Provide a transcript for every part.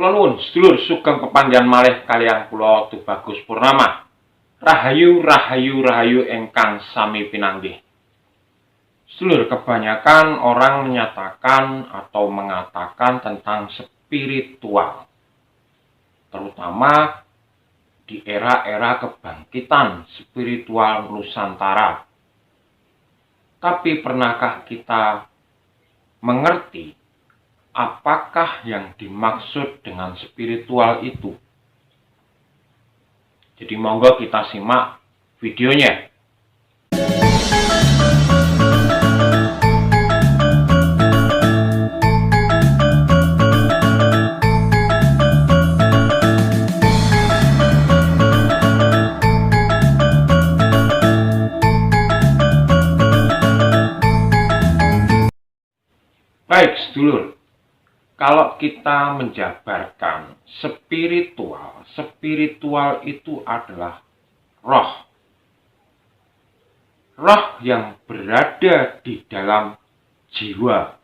Kula nuwun sedulur sugeng pepanggihan malih kaliyan kula Tubagus Purnama. Rahayu rahayu rahayu ingkang sami pinanggih. Sedulur, kebanyakan orang menyatakan atau mengatakan tentang spiritual, terutama di era-era kebangkitan spiritual Nusantara. Tapi pernahkah kita mengerti apakah yang dimaksud dengan spiritual itu? Jadi monggo kita simak videonya. Baik, sedulur. Kalau kita menjabarkan spiritual itu adalah roh. Roh yang berada di dalam jiwa.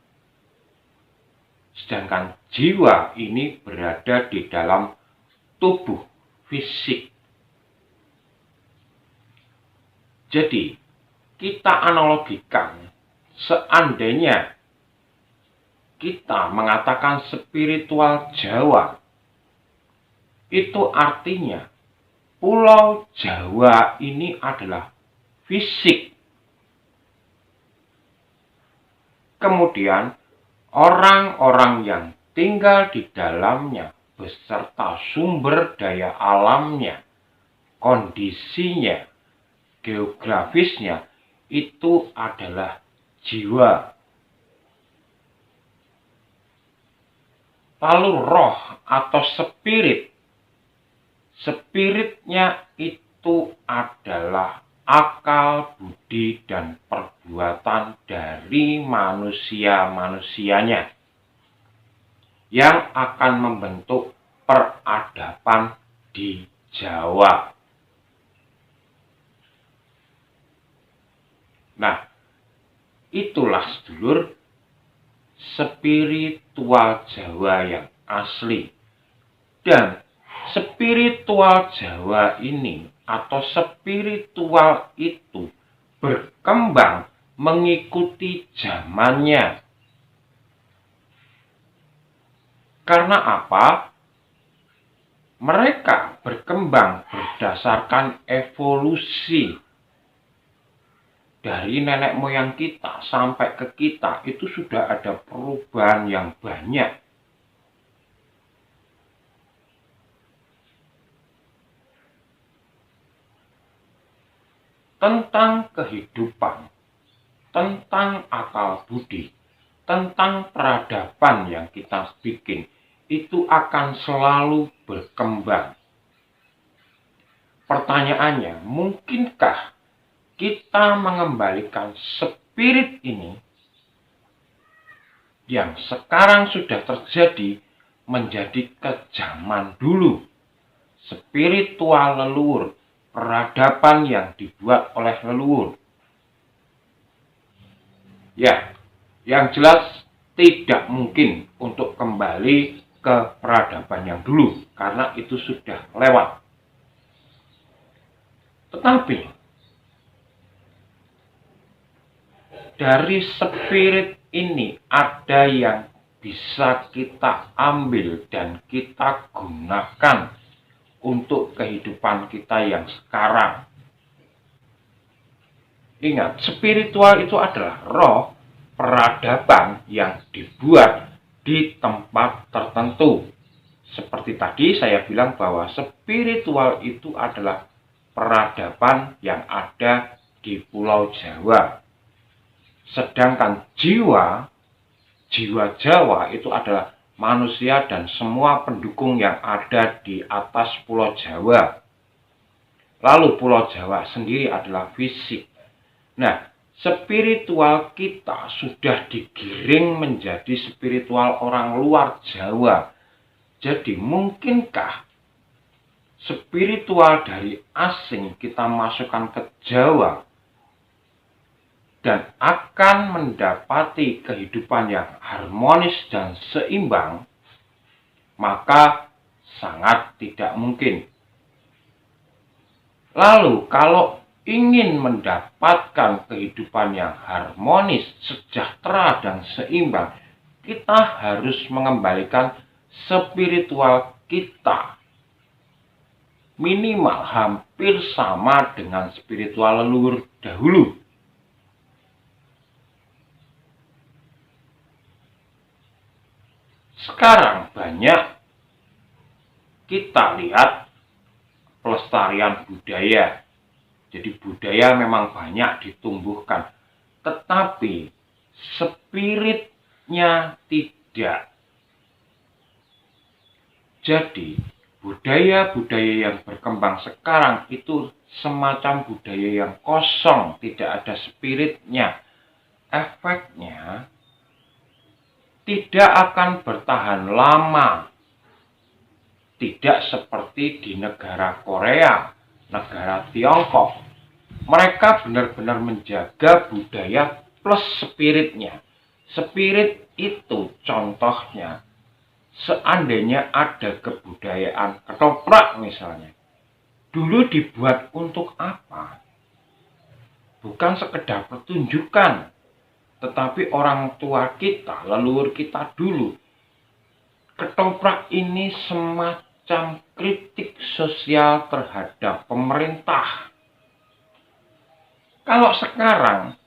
Sedangkan jiwa ini berada di dalam tubuh fisik. Jadi, kita analogikan seandainya kita mengatakan spiritual Jawa, itu artinya Pulau Jawa ini adalah fisik. Kemudian orang-orang yang tinggal di dalamnya beserta sumber daya alamnya, kondisinya, geografisnya itu adalah jiwa. Lalu roh atau spiritnya itu adalah akal, budi, dan perbuatan dari manusia-manusianya yang akan membentuk peradaban di Jawa. Nah, itulah sedulur spiritual Jawa yang asli. Dan spiritual Jawa ini atau spiritual itu berkembang mengikuti zamannya. Karena apa? Mereka berkembang berdasarkan evolusi. Dari nenek moyang kita sampai ke kita itu sudah ada perubahan yang banyak. Tentang kehidupan, tentang akal budi, tentang peradaban yang kita bikin, itu akan selalu berkembang. Pertanyaannya, mungkinkah kita mengembalikan spirit ini yang sekarang sudah terjadi menjadi ke zaman dulu? Spiritual leluhur, peradaban yang dibuat oleh leluhur. Ya, yang jelas tidak mungkin untuk kembali ke peradaban yang dulu, karena itu sudah lewat. Tetapi dari spirit ini ada yang bisa kita ambil dan kita gunakan untuk kehidupan kita yang sekarang. Ingat, spiritual itu adalah roh peradaban yang dibuat di tempat tertentu. Seperti tadi saya bilang bahwa spiritual itu adalah peradaban yang ada di Pulau Jawa. Sedangkan jiwa Jawa itu adalah manusia dan semua pendukung yang ada di atas Pulau Jawa. Lalu Pulau Jawa sendiri adalah fisik. Nah, spiritual kita sudah digiring menjadi spiritual orang luar Jawa. Jadi mungkinkah spiritual dari asing kita masukkan ke Jawa dan akan mendapati kehidupan yang harmonis dan seimbang? maka sangat tidak mungkin. Lalu kalau ingin mendapatkan kehidupan yang harmonis, sejahtera, dan seimbang, kita harus mengembalikan spiritual kita. Minimal hampir sama dengan spiritual leluhur dahulu. Sekarang banyak kita lihat pelestarian budaya. Jadi budaya memang banyak ditumbuhkan, tetapi spiritnya tidak. Jadi budaya-budaya yang berkembang sekarang itu semacam budaya yang kosong, tidak ada spiritnya. Efeknya tidak akan bertahan lama. Tidak seperti di negara Korea, negara Tiongkok. Mereka benar-benar menjaga budaya plus spiritnya. Spirit itu contohnya, seandainya ada kebudayaan ketoprak misalnya, dulu dibuat untuk apa? Bukan sekedar pertunjukan, tetapi orang tua kita, leluhur kita dulu, ketoprak ini semacam kritik sosial terhadap pemerintah. Kalau sekarang,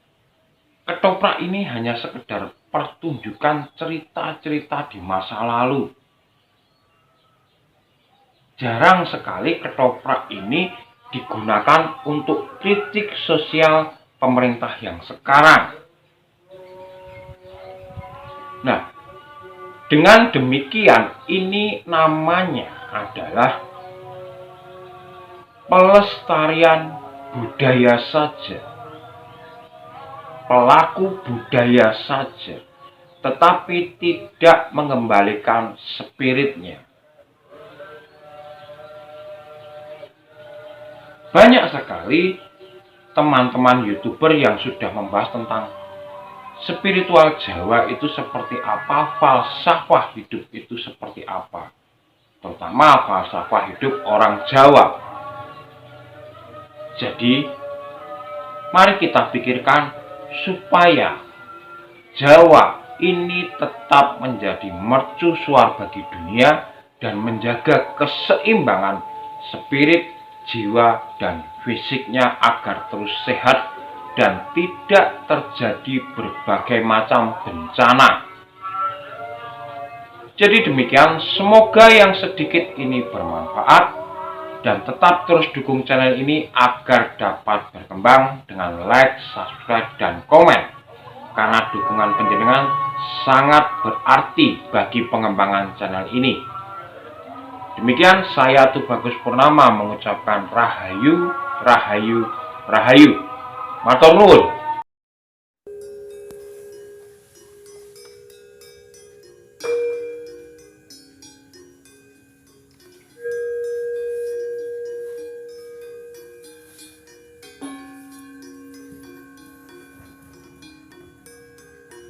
ketoprak ini hanya sekedar pertunjukan cerita-cerita di masa lalu. Jarang sekali ketoprak ini digunakan untuk kritik sosial pemerintah yang sekarang. Nah, dengan demikian, ini namanya adalah pelestarian budaya saja, pelaku budaya saja, tetapi tidak mengembalikan spiritnya. Banyak sekali teman-teman YouTuber yang sudah membahas tentang spiritual Jawa itu seperti apa, falsafah hidup itu seperti apa, terutama falsafah hidup orang Jawa. Jadi, mari kita pikirkan supaya Jawa ini tetap menjadi mercusuar bagi dunia dan menjaga keseimbangan spirit, jiwa, dan fisiknya agar terus sehat dan tidak terjadi berbagai macam bencana. Jadi demikian, semoga yang sedikit ini bermanfaat dan tetap terus dukung channel ini agar dapat berkembang dengan like, subscribe, dan komen. Karena dukungan panjenengan sangat berarti bagi pengembangan channel ini. Demikian, saya Tubagus Purnama mengucapkan Rahayu, Rahayu, Rahayu. Matur nuwun.